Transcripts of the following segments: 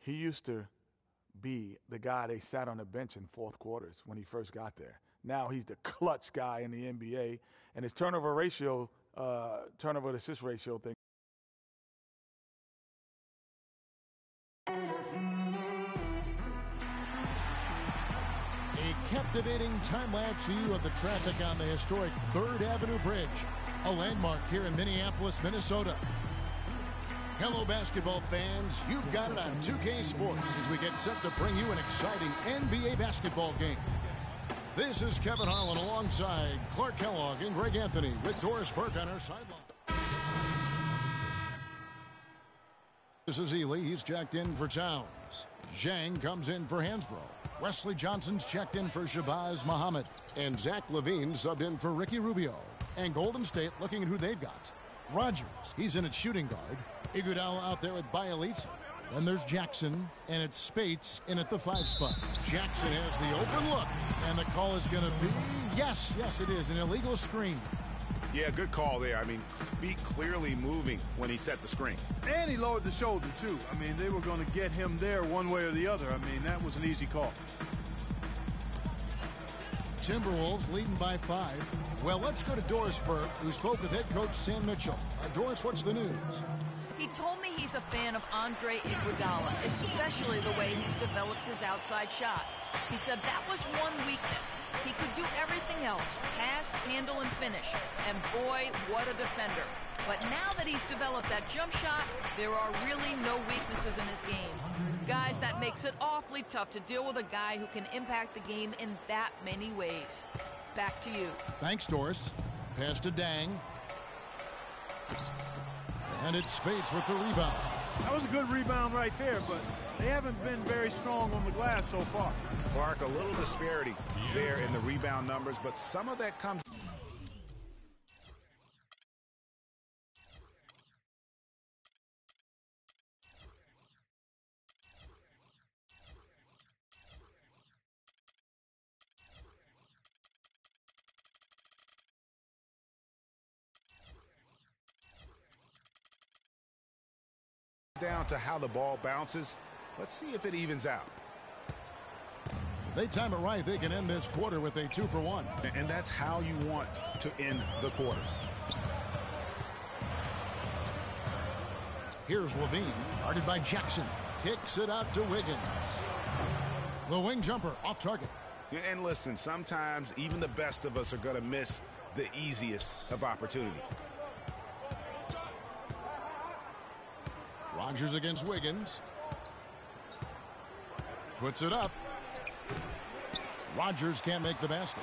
he used to be the guy they sat on the bench in fourth quarters when he first got there. Now he's the clutch guy in the NBA, and his turnover to assist ratio thing. A captivating time-lapse view of the traffic on the historic 3rd Avenue Bridge, a landmark here in Minneapolis, Minnesota. Hello, basketball fans. You've got it on 2K Sports as we get set to bring you an exciting NBA basketball game. This is Kevin Harlan alongside Clark Kellogg and Greg Anthony with Doris Burke on our sideline. This is Ely. He's checked in for Towns. Zhang comes in for Hansbrough. Wesley Johnson's checked in for Shabazz Muhammad. And Zach LaVine subbed in for Ricky Rubio. And Golden State looking at who they've got. Rogers, he's in at shooting guard. Iguodala out there with Bielitsa. Then there's Jackson, and it's Spates in at the 5 spot. Jackson has the open look, and the call is going to be, yes, it is, an illegal screen. Yeah, good call there. I mean, feet clearly moving when he set the screen. And he lowered the shoulder, too. I mean, they were going to get him there one way or the other. I mean, that was an easy call. Timberwolves leading by 5. Well, let's go to Doris Burke, who spoke with head coach Sam Mitchell. Doris, what's the news? He told me he's a fan of Andre Iguodala, especially the way he's developed his outside shot. He said that was one weakness. He could do everything else, pass, handle, and finish. And boy, what a defender. But now that he's developed that jump shot, there are really no weaknesses in his game. Guys, that makes it awfully tough to deal with a guy who can impact the game in that many ways. Back to you. Thanks, Doris. Pass to Dang. And it's Spates with the rebound. That was a good rebound right there, but they haven't been very strong on the glass so far. Clark, a little disparity there in the rebound numbers, but some of that comes. Down to how the ball bounces. Let's see if it evens out. If they time it right, they can end this quarter with a 2-for-1. And that's how you want to end the quarters. Here's Levine, guarded by Jackson. Kicks it out to Wiggins. The wing jumper off target. And listen, sometimes even the best of us are going to miss the easiest of opportunities. Rogers against Wiggins. Puts it up. Rogers can't make the basket.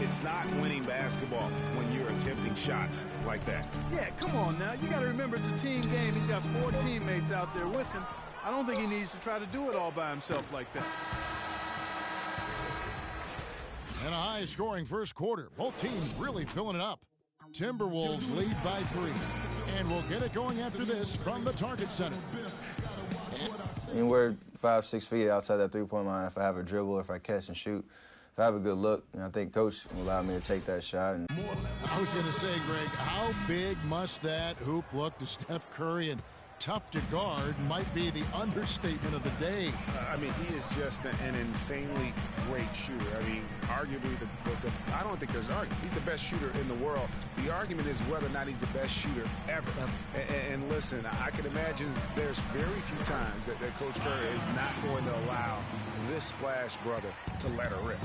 It's not winning basketball when you're attempting shots like that. Yeah, come on now. You got to remember it's a team game. He's got 4 teammates out there with him. I don't think he needs to try to do it all by himself like that. And a high-scoring first quarter. Both teams really filling it up. Timberwolves lead by 3. And we'll get it going after this from the Target Center. Anywhere 5-6 feet outside that three-point line, if I have a dribble or if I catch and shoot, if I have a good look, I think Coach will allow me to take that shot. I was going to say, Greg, how big must that hoop look to Steph Curry? And tough to guard might be the understatement of the day. I mean, he is just an insanely great shooter. I mean, arguably, I don't think there's an argument. He's the best shooter in the world. The argument is whether or not he's the best shooter ever. And listen, I can imagine there's very few times that Coach Curry is not going to allow this splash brother to let her rip.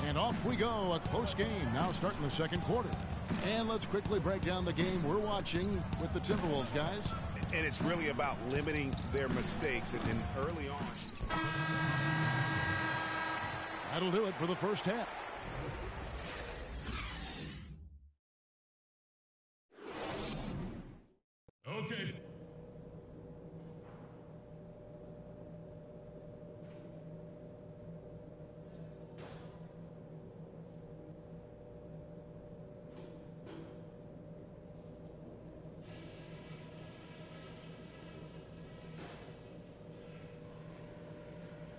And off we go, a close game now starting the second quarter. And let's quickly break down the game we're watching with the Timberwolves, guys. And it's really about limiting their mistakes and early on. That'll do it for the first half. Okay.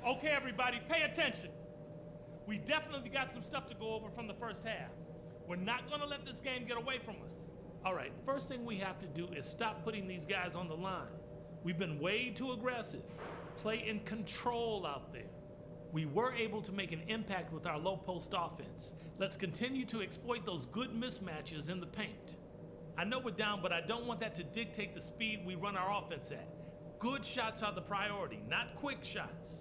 Okay, everybody, pay attention. We definitely got some stuff to go over from the first half. We're not going to let this game get away from us. All right, first thing we have to do is stop putting these guys on the line. We've been way too aggressive. Play in control out there. We were able to make an impact with our low post offense. Let's continue to exploit those good mismatches in the paint. I know we're down, but I don't want that to dictate the speed we run our offense at. Good shots are the priority, not quick shots.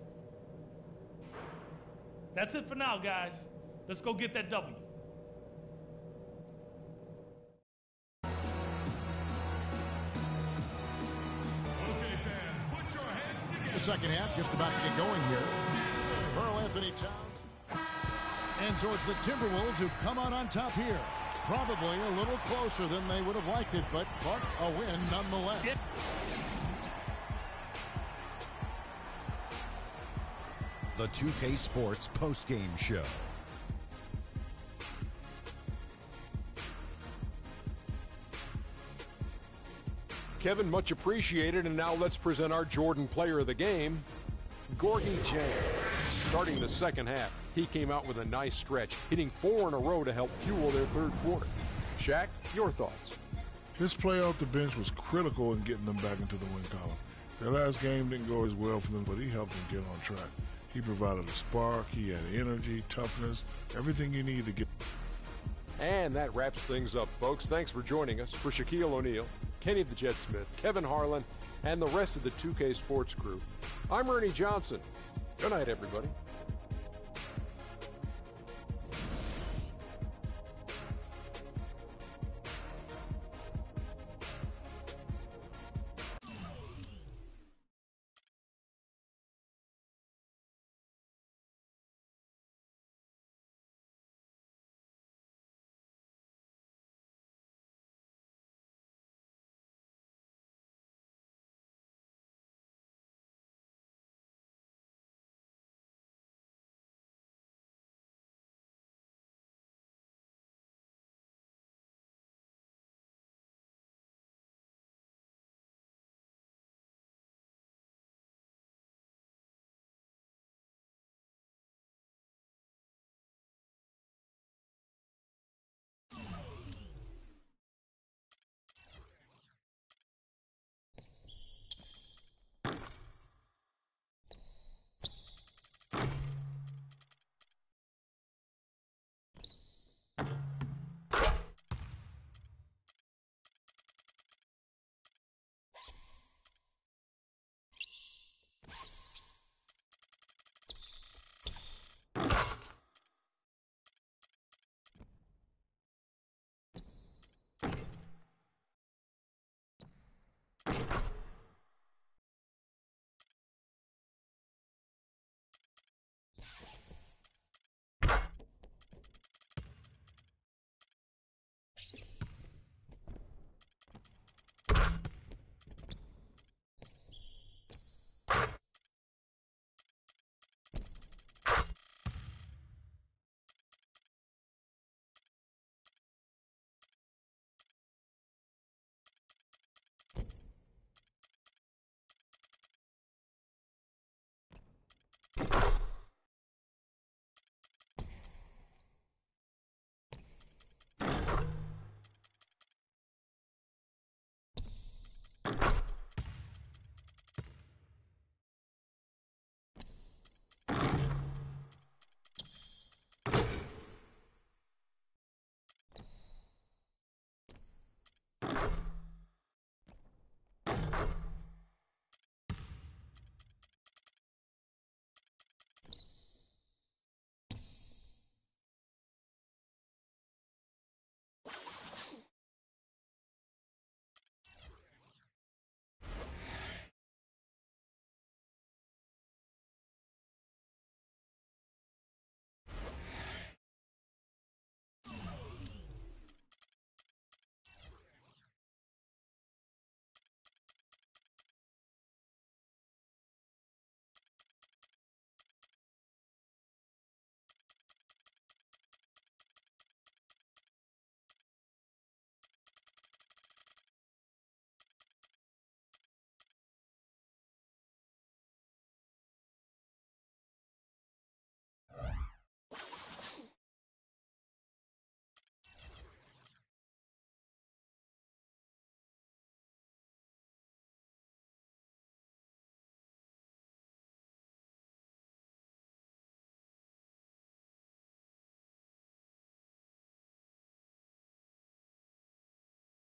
That's it for now, guys. Let's go get that W. The second half just about to get going here. Earl Anthony Towns. And so it's the Timberwolves who come out on top here. Probably a little closer than they would have liked it, but a win nonetheless. The 2K Sports postgame show. Kevin, much appreciated, and now let's present our Jordan player of the game, Gorgui Dieng. Starting the second half, he came out with a nice stretch, hitting 4 in a row to help fuel their third quarter. Shaq, your thoughts? His play off the bench was critical in getting them back into the win column. Their last game didn't go as well for them, but he helped them get on track. He provided a spark, he had energy, toughness, everything you need to get. And that wraps things up, folks. Thanks for joining us. For Shaquille O'Neal, Kenny the Jet Smith, Kevin Harlan, and the rest of the 2K Sports crew, I'm Ernie Johnson. Good night, everybody.